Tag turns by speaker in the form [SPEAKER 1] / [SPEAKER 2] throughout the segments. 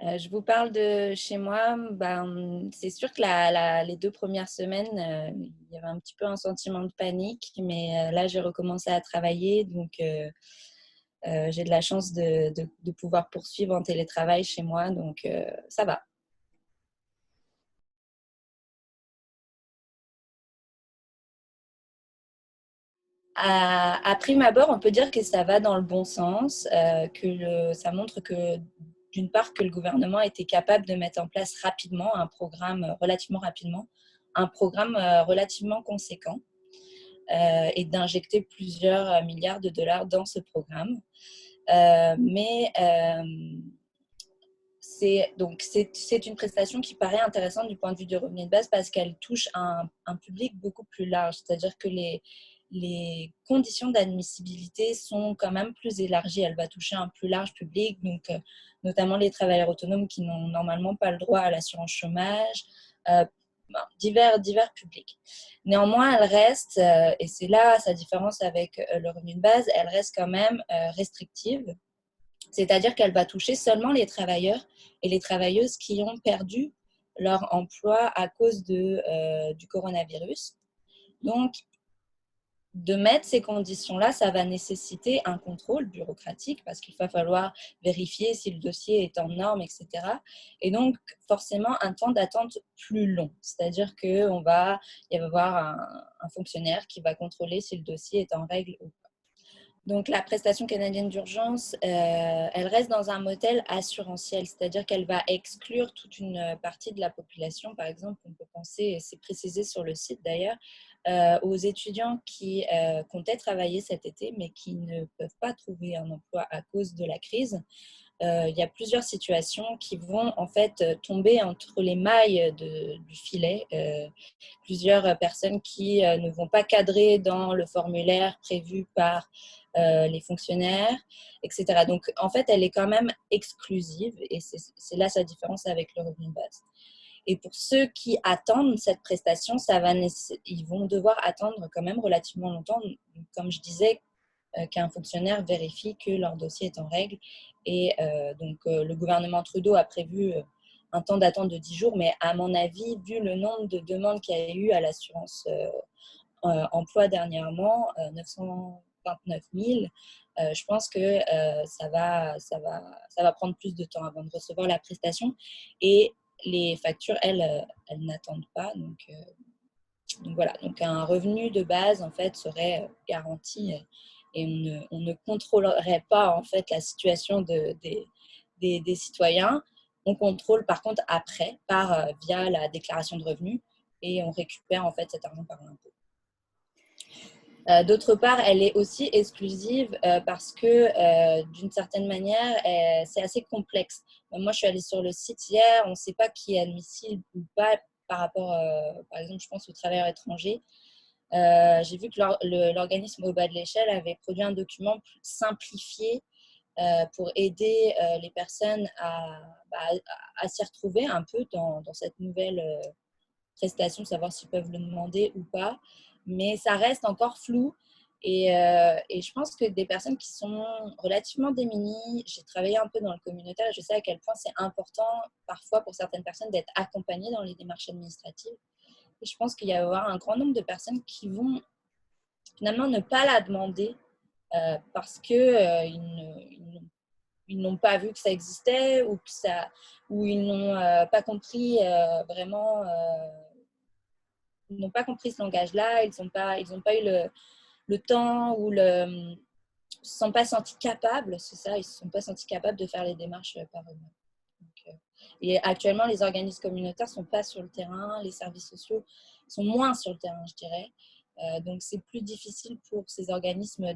[SPEAKER 1] Je vous parle de chez moi. Ben, c'est sûr que les 2 premières semaines, il y avait un petit peu un sentiment de panique, mais là, j'ai recommencé à travailler, donc j'ai de la chance de pouvoir poursuivre en télétravail chez moi, donc ça va. À prime abord, on peut dire que ça va dans le bon sens, ça montre que, d'une part, que le gouvernement a été capable de mettre en place rapidement un programme, relativement rapidement, un programme relativement conséquent, et d'injecter plusieurs milliards de dollars dans ce programme. Mais c'est une prestation qui paraît intéressante du point de vue du revenu de base parce qu'elle touche un public beaucoup plus large. C'est-à-dire que les conditions d'admissibilité sont quand même plus élargies. Elle va toucher un plus large public, donc notamment les travailleurs autonomes qui n'ont normalement pas le droit à l'assurance chômage, euh, divers publics. Néanmoins, elle reste, et c'est là sa différence avec le revenu de base, elle reste quand même restrictive. C'est-à-dire qu'elle va toucher seulement les travailleurs et les travailleuses qui ont perdu leur emploi à cause du coronavirus. Donc, de mettre ces conditions-là, ça va nécessiter un contrôle bureaucratique parce qu'il va falloir vérifier si le dossier est en norme, etc. Et donc, forcément, un temps d'attente plus long. C'est-à-dire qu'il va y avoir un fonctionnaire qui va contrôler si le dossier est en règle ou pas. Donc, la prestation canadienne d'urgence, elle reste dans un modèle assurantiel, c'est-à-dire qu'elle va exclure toute une partie de la population. Par exemple, on peut penser, et c'est précisé sur le site d'ailleurs, aux étudiants qui comptaient travailler cet été, mais qui ne peuvent pas trouver un emploi à cause de la crise. Il y a plusieurs situations qui vont en fait tomber entre les mailles du filet. Plusieurs personnes qui ne vont pas cadrer dans le formulaire prévu par les fonctionnaires, etc. Donc, en fait, elle est quand même exclusive et c'est là sa différence avec le revenu de base. Et pour ceux qui attendent cette prestation, ils vont devoir attendre quand même relativement longtemps. Comme je disais, qu'un fonctionnaire vérifie que leur dossier est en règle. Et donc, le gouvernement Trudeau a prévu un temps d'attente de 10 jours, mais à mon avis, vu le nombre de demandes qu'il y a eu à l'assurance emploi dernièrement, 929 000, je pense que ça va prendre plus de temps avant de recevoir la prestation. Et les factures, elles n'attendent pas. Donc voilà, donc un revenu de base en fait serait garanti, et on ne contrôlerait pas en fait la situation des citoyens. On contrôle par contre après via la déclaration de revenus et on récupère en fait cet argent par l'impôt. D'autre part, elle est aussi exclusive parce que d'une certaine manière, c'est assez complexe. Moi, je suis allée sur le site hier, on ne sait pas qui est admissible ou pas par rapport, par exemple, je pense aux travailleurs étrangers. J'ai vu que l'organisme au bas de l'échelle avait produit un document simplifié pour aider les personnes à s'y retrouver un peu dans cette nouvelle prestation, savoir s'ils peuvent le demander ou pas. Mais ça reste encore flou. Et je pense que des personnes qui sont relativement démunies, j'ai travaillé un peu dans le communautaire et je sais à quel point c'est important parfois pour certaines personnes d'être accompagnées dans les démarches administratives. Et je pense qu'il y avoir un grand nombre de personnes qui vont finalement ne pas la demander parce ils n'ont pas vu que ça existait ou ils n'ont pas compris vraiment, ils n'ont pas compris ce langage-là, ils ont pas eu le temps ou ils ne se sont pas sentis capables, c'est ça, ils ne se sont pas sentis capables de faire les démarches par eux-mêmes. Et actuellement, les organismes communautaires ne sont pas sur le terrain, les services sociaux sont moins sur le terrain, je dirais. Donc, c'est plus difficile pour ces organismes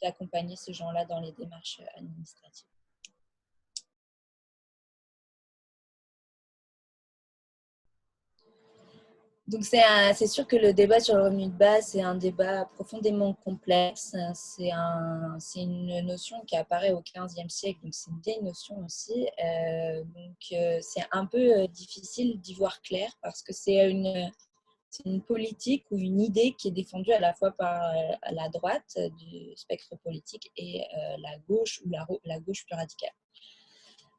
[SPEAKER 1] d'accompagner ces gens-là dans les démarches administratives. Donc, c'est sûr que le débat sur le revenu de base, c'est un débat profondément complexe. C'est une notion qui apparaît au XVe siècle, donc c'est une vieille notion aussi. C'est un peu difficile d'y voir clair parce que c'est une politique ou une idée qui est défendue à la fois par la droite du spectre politique et la gauche ou la gauche plus radicale.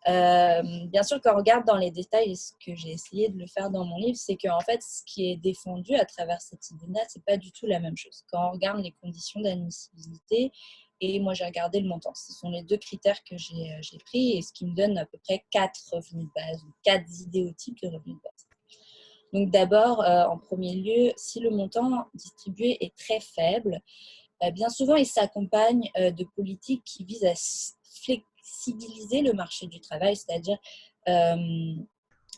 [SPEAKER 1] Bien sûr, quand on regarde dans les détails, ce que j'ai essayé de le faire dans mon livre, c'est qu'en fait, ce qui est défendu à travers cette idée-là, ce n'est pas du tout la même chose. Quand on regarde les conditions d'admissibilité, et moi j'ai regardé le montant, ce sont les deux critères que j'ai pris et ce qui me donne à peu près 4 revenus de base, ou 4 idéotypes de revenus de base. Donc d'abord, en premier lieu, si le montant distribué est très faible, bien souvent il s'accompagne de politiques qui visent à flexibiliser le marché du travail, c'est-à-dire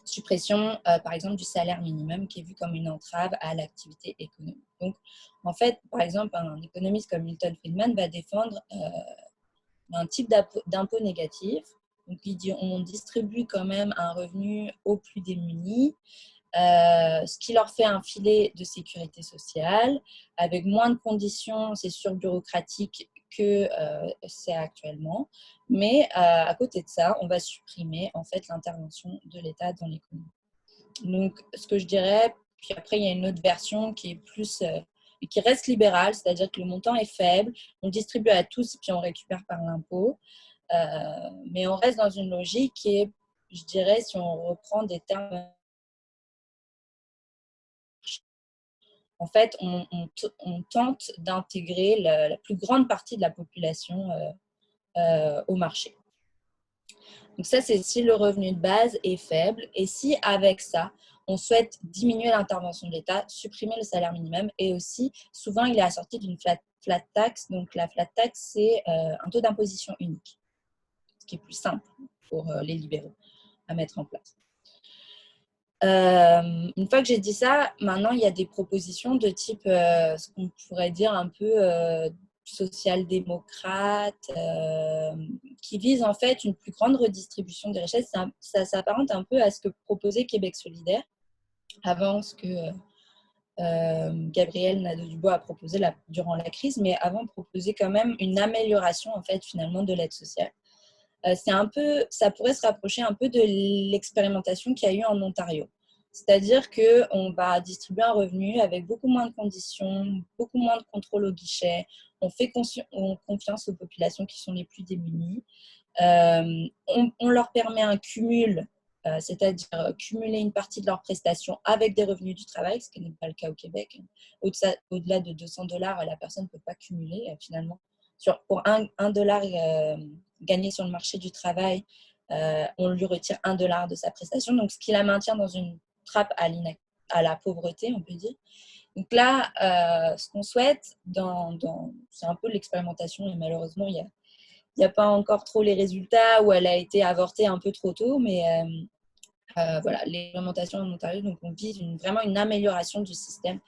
[SPEAKER 1] suppression, par exemple, du salaire minimum qui est vu comme une entrave à l'activité économique. Donc, en fait, par exemple, un économiste comme Milton Friedman va défendre un type d'impôt négatif. Donc, il dit on distribue quand même un revenu aux plus démunis, ce qui leur fait un filet de sécurité sociale, avec moins de conditions, c'est sûr, bureaucratiques que c'est actuellement. Mais à côté de ça, on va supprimer en fait l'intervention de l'État dans l'économie. Donc, ce que je dirais, puis après, il y a une autre version qui est plus, qui reste libérale, c'est-à-dire que le montant est faible, on distribue à tous et puis on récupère par l'impôt. Mais on reste dans une logique qui est, je dirais, si on reprend des termes, en fait, on tente d'intégrer la plus grande partie de la population au marché. Donc ça, c'est si le revenu de base est faible et si avec ça, on souhaite diminuer l'intervention de l'État, supprimer le salaire minimum et aussi, souvent, il est assorti d'une flat tax. Donc la flat tax, c'est un taux d'imposition unique, ce qui est plus simple pour les libéraux à mettre en place. Une fois que j'ai dit ça, maintenant, il y a des propositions de type, ce qu'on pourrait dire un peu social-démocrate, qui visent en fait une plus grande redistribution des richesses. Ça s'apparente un peu à ce que proposait Québec solidaire, avant ce que Gabriel Nadeau-Dubois a proposé durant la crise, mais avant proposait quand même une amélioration en fait finalement de l'aide sociale. C'est un peu, ça pourrait se rapprocher un peu de l'expérimentation qu'il y a eu en Ontario. C'est-à-dire qu'on va distribuer un revenu avec beaucoup moins de conditions, beaucoup moins de contrôle au guichet. On fait confiance aux populations qui sont les plus démunies. On leur permet un cumul, c'est-à-dire cumuler une partie de leurs prestations avec des revenus du travail, ce qui n'est pas le cas au Québec. Au-delà de 200 $, la personne ne peut pas cumuler finalement. Pour un dollar gagné sur le marché du travail, on lui retire $1 de sa prestation, donc ce qui la maintient dans une trappe à la pauvreté, on peut dire. Donc là, ce qu'on souhaite, c'est un peu l'expérimentation et malheureusement, il n'y a pas encore trop les résultats ou elle a été avortée un peu trop tôt, mais voilà, l'expérimentation en Ontario, donc on vise vraiment une amélioration du système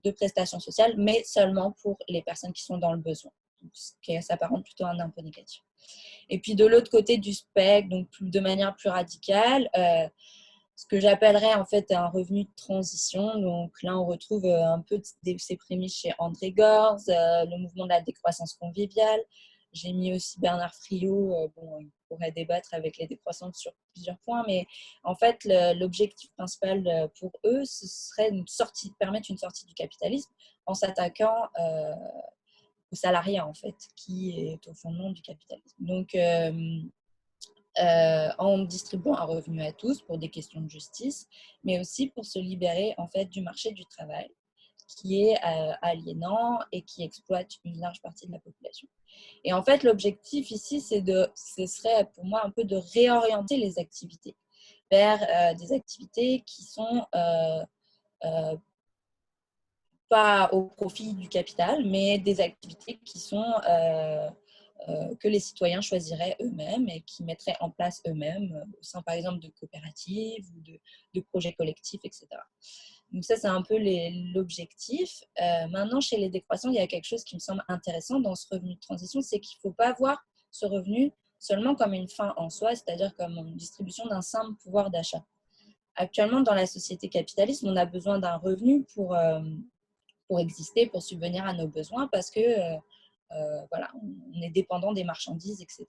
[SPEAKER 1] de prestations sociales, mais seulement pour les personnes qui sont dans le besoin, donc, ce qui s'apparente plutôt à un impôt négatif. Et puis de l'autre côté du spectre, donc de manière plus radicale, ce que j'appellerais en fait un revenu de transition. Donc là, on retrouve un peu ces prémices chez André Gorz, le mouvement de la décroissance conviviale. J'ai mis aussi Bernard Friot. Bon, il pourrait débattre avec les décroissantes sur plusieurs points, mais en fait, l'objectif principal pour eux, ce serait permettre une sortie du capitalisme en s'attaquant au salariat, en fait, qui est au fondement du capitalisme. Donc, en distribuant un revenu à tous pour des questions de justice, mais aussi pour se libérer en fait du marché du travail qui est aliénant et qui exploite une large partie de la population. Et en fait, l'objectif ici, ce serait pour moi un peu de réorienter les activités vers des activités qui sont pas au profit du capital, mais des activités qui sont que les citoyens choisiraient eux-mêmes et qui mettraient en place eux-mêmes au sein, par exemple, de coopératives ou de projets collectifs, etc. Donc ça, c'est un peu l'objectif. Maintenant, chez les décroissants, il y a quelque chose qui me semble intéressant dans ce revenu de transition, c'est qu'il ne faut pas voir ce revenu seulement comme une fin en soi, c'est-à-dire comme une distribution d'un simple pouvoir d'achat. Actuellement, dans la société capitaliste, on a besoin d'un revenu pour exister, pour subvenir à nos besoins, parce que voilà, on est dépendant des marchandises, etc.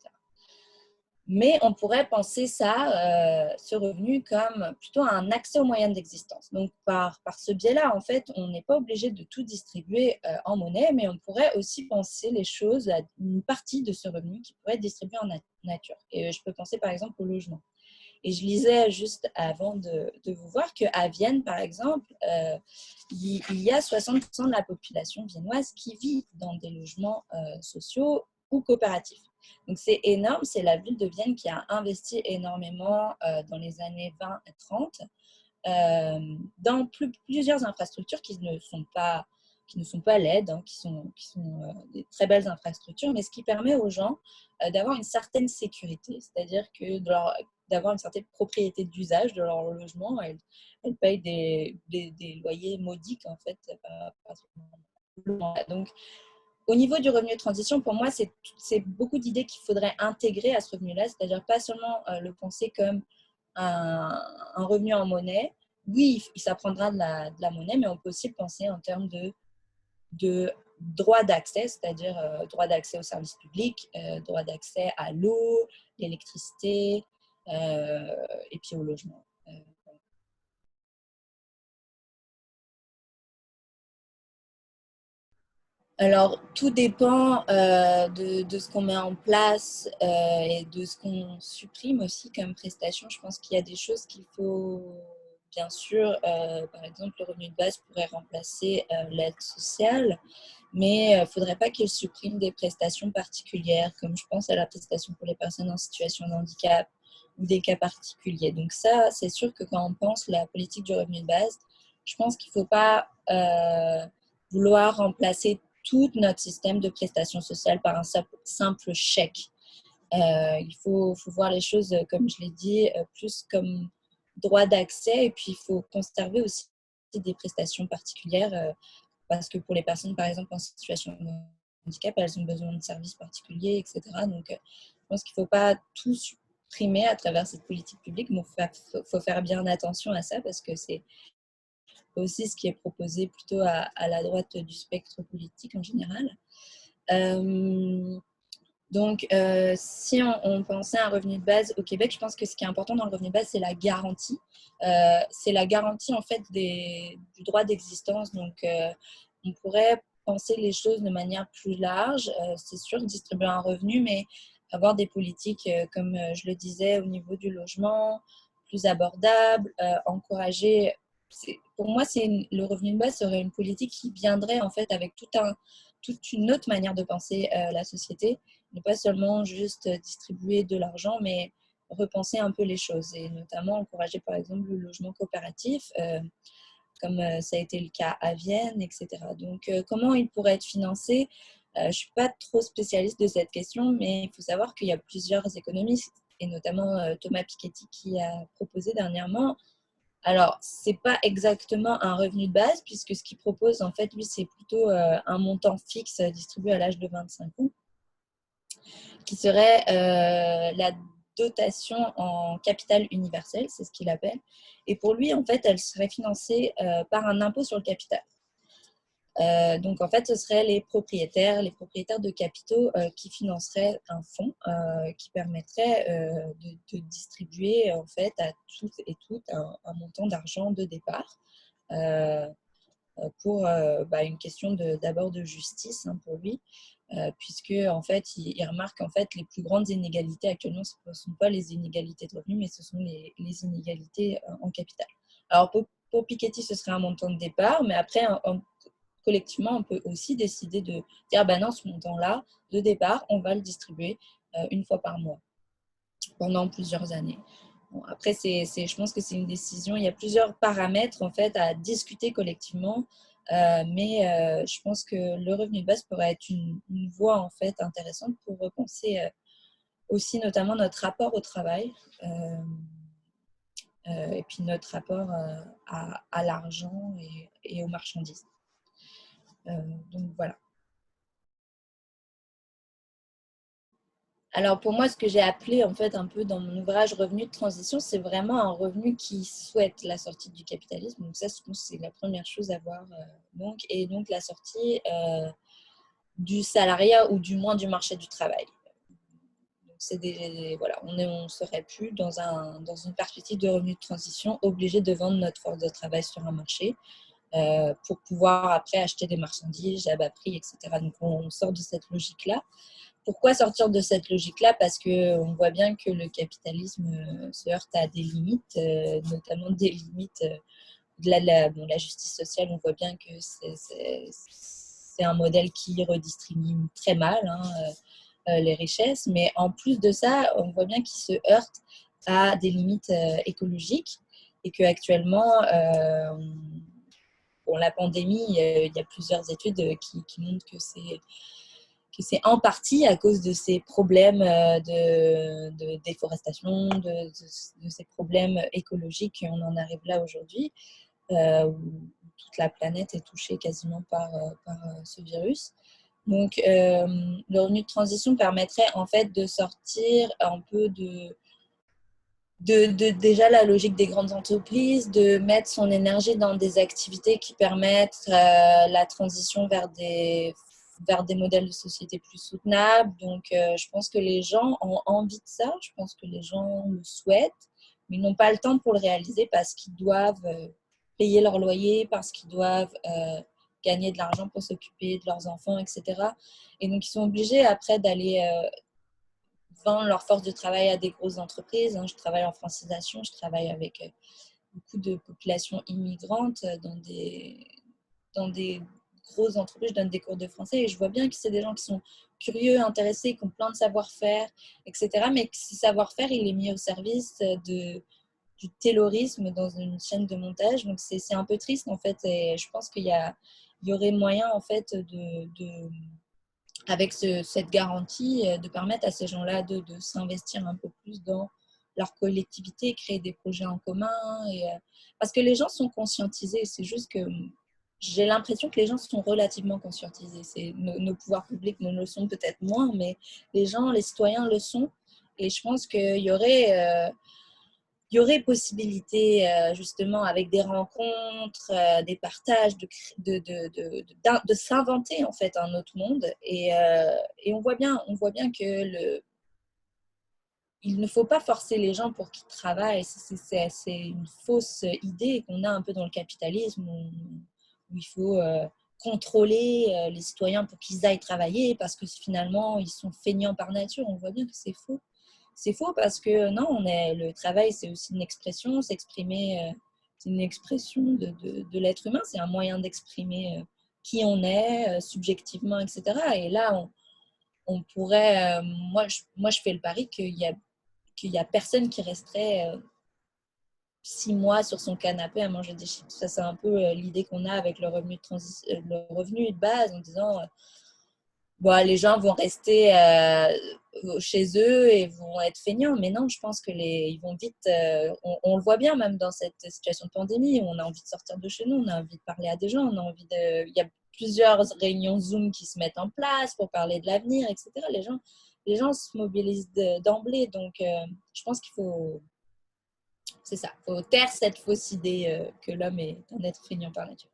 [SPEAKER 1] Mais on pourrait penser ça, ce revenu, comme plutôt un accès aux moyens d'existence. Donc, par ce biais-là, en fait, on n'est pas obligé de tout distribuer en monnaie, mais on pourrait aussi penser les choses à une partie de ce revenu qui pourrait être distribué en nature. Et je peux penser par exemple au logement. Et je lisais juste avant de vous voir qu'à Vienne, par exemple, il y a 60% de la population viennoise qui vit dans des logements sociaux ou coopératifs. Donc c'est énorme, c'est la ville de Vienne qui a investi énormément dans les années 20 et 30 dans plusieurs infrastructures qui ne sont pas laides, hein, qui sont des très belles infrastructures, mais ce qui permet aux gens d'avoir une certaine sécurité, c'est-à-dire que d'avoir une certaine propriété d'usage de leur logement. Elles payent des loyers modiques, en fait. Donc, au niveau du revenu de transition, pour moi, c'est beaucoup d'idées qu'il faudrait intégrer à ce revenu-là, c'est-à-dire pas seulement le penser comme un revenu en monnaie. Oui, ça prendra de la monnaie, mais on peut aussi le penser en termes de droit d'accès, c'est-à-dire droit d'accès aux services publics, droit d'accès à l'eau, l'électricité et puis au logement. Alors, tout dépend de ce qu'on met en place et de ce qu'on supprime aussi comme prestation. Je pense qu'il y a des choses qu'il faut, bien sûr, par exemple, le revenu de base pourrait remplacer l'aide sociale, mais il ne faudrait pas qu'il supprime des prestations particulières, comme je pense à la prestation pour les personnes en situation de handicap ou des cas particuliers. Donc ça, c'est sûr que quand on pense la politique du revenu de base, je pense qu'il ne faut pas vouloir remplacer tout notre système de prestations sociales par un simple chèque. Il faut voir les choses, comme je l'ai dit, plus comme droit d'accès, et puis il faut conserver aussi des prestations particulières parce que pour les personnes, par exemple, en situation de handicap, elles ont besoin de services particuliers, etc. Donc, je pense qu'il ne faut pas tout supprimer à travers cette politique publique, mais il faut faire bien attention à ça parce que c'est aussi ce qui est proposé plutôt à la droite du spectre politique en général. Si on pensait à un revenu de base au Québec, je pense que ce qui est important dans le revenu de base, c'est la garantie. C'est la garantie, en fait, du droit d'existence. Donc, on pourrait penser les choses de manière plus large. C'est sûr, distribuer un revenu, mais avoir des politiques, comme je le disais, au niveau du logement, plus abordable, encourager. Pour moi, le revenu de base serait une politique qui viendrait, en fait, avec toute une autre manière de penser la société, ne pas seulement juste distribuer de l'argent, mais repenser un peu les choses et notamment encourager par exemple le logement coopératif, comme ça a été le cas à Vienne, etc. Donc, comment il pourrait être financé? Je ne suis pas trop spécialiste de cette question, mais il faut savoir qu'il y a plusieurs économistes, et notamment Thomas Piketty qui a proposé dernièrement. Alors, ce n'est pas exactement un revenu de base, puisque ce qu'il propose, en fait, lui, c'est plutôt un montant fixe distribué à l'âge de 25 ans, qui serait la dotation en capital universel, c'est ce qu'il appelle. Et pour lui, en fait, elle serait financée par un impôt sur le capital. Donc, en fait, ce seraient les propriétaires de capitaux qui financeraient un fonds qui permettrait de distribuer en fait à toutes et toutes un montant d'argent de départ pour une question d'abord de justice, hein, pour lui, puisque en fait, il remarque en fait les plus grandes inégalités actuellement, ce ne sont pas les inégalités de revenus, mais ce sont les inégalités en capital. Alors pour Piketty, ce serait un montant de départ, mais après, collectivement, on peut aussi décider de dire, ben non, ce montant-là, de départ, on va le distribuer une fois par mois pendant plusieurs années. Bon, après, je pense que c'est une décision. Il y a plusieurs paramètres en fait à discuter collectivement, mais je pense que le revenu de base pourrait être une voie en fait intéressante pour repenser aussi notamment notre rapport au travail et puis notre rapport à l'argent et aux marchandises. Donc voilà. Alors pour moi, ce que j'ai appelé en fait un peu dans mon ouvrage revenu de transition, c'est vraiment un revenu qui souhaite la sortie du capitalisme. Donc ça, je pense que c'est la première chose à voir. Et donc la sortie du salariat ou du moins du marché du travail. Donc voilà, on ne serait plus dans une perspective de revenu de transition, obligé de vendre notre force de travail sur un marché pour pouvoir après acheter des marchandises à bas prix, etc. Donc, on sort de cette logique-là. Pourquoi sortir de cette logique-là? Parce qu'on voit bien que le capitalisme se heurte à des limites, notamment des limites de la justice sociale. On voit bien que c'est un modèle qui redistribue très mal les richesses, mais en plus de ça, on voit bien qu'il se heurte à des limites écologiques et qu'actuellement, pour la pandémie, il y a plusieurs études qui montrent que c'est en partie à cause de ces problèmes de déforestation, de ces problèmes écologiques qu'on en arrive là aujourd'hui, où toute la planète est touchée quasiment par ce virus. Donc, le revenu de transition permettrait en fait de sortir un peu de déjà la logique des grandes entreprises, de mettre son énergie dans des activités qui permettent la transition vers des modèles de société plus soutenables. Donc, je pense que les gens ont envie de ça, je pense que les gens le souhaitent, mais ils n'ont pas le temps pour le réaliser parce qu'ils doivent payer leur loyer, parce qu'ils doivent gagner de l'argent pour s'occuper de leurs enfants, etc. Et donc, ils sont obligés après d'aller vendent leur force de travail à des grosses entreprises. Je travaille en francisation, je travaille avec beaucoup de populations immigrantes dans des grosses entreprises. Je donne des cours de français et je vois bien que c'est des gens qui sont curieux, intéressés, qui ont plein de savoir-faire, etc. Mais que ce savoir-faire, il est mis au service du taylorisme dans une chaîne de montage. Donc, c'est un peu triste, en fait. Et je pense qu'il y aurait moyen, en fait, avec cette garantie, de permettre à ces gens-là de s'investir un peu plus dans leur collectivité, créer des projets en commun. Parce que les gens sont conscientisés, c'est juste que j'ai l'impression que les gens sont relativement conscientisés. Nos pouvoirs publics ne le sont peut-être moins, mais les gens, les citoyens le sont. Et je pense qu'il y aurait possibilité, justement, avec des rencontres, des partages, de s'inventer en fait un autre monde. Et on voit bien que il ne faut pas forcer les gens pour qu'ils travaillent. C'est une fausse idée qu'on a un peu dans le capitalisme où il faut contrôler les citoyens pour qu'ils aillent travailler parce que finalement, ils sont feignants par nature. On voit bien que c'est faux. C'est faux parce que non, le travail, c'est aussi une expression, s'exprimer, c'est une expression de l'être humain, c'est un moyen d'exprimer qui on est subjectivement, etc. Et là, on pourrait, moi, je fais le pari qu'il y a personne qui resterait 6 mois sur son canapé à manger des chips. Ça, c'est un peu l'idée qu'on a avec le revenu de base en disant bon, les gens vont rester chez eux et vont être feignants. Mais non, je pense ils vont vite. On le voit bien même dans cette situation de pandémie. On a envie de sortir de chez nous, on a envie de parler à des gens, on a envie de. Il y a plusieurs réunions Zoom qui se mettent en place pour parler de l'avenir, etc. Les gens se mobilisent d'emblée. Donc, je pense qu'il faut. C'est ça. Il faut taire cette fausse idée que l'homme est un être feignant par nature.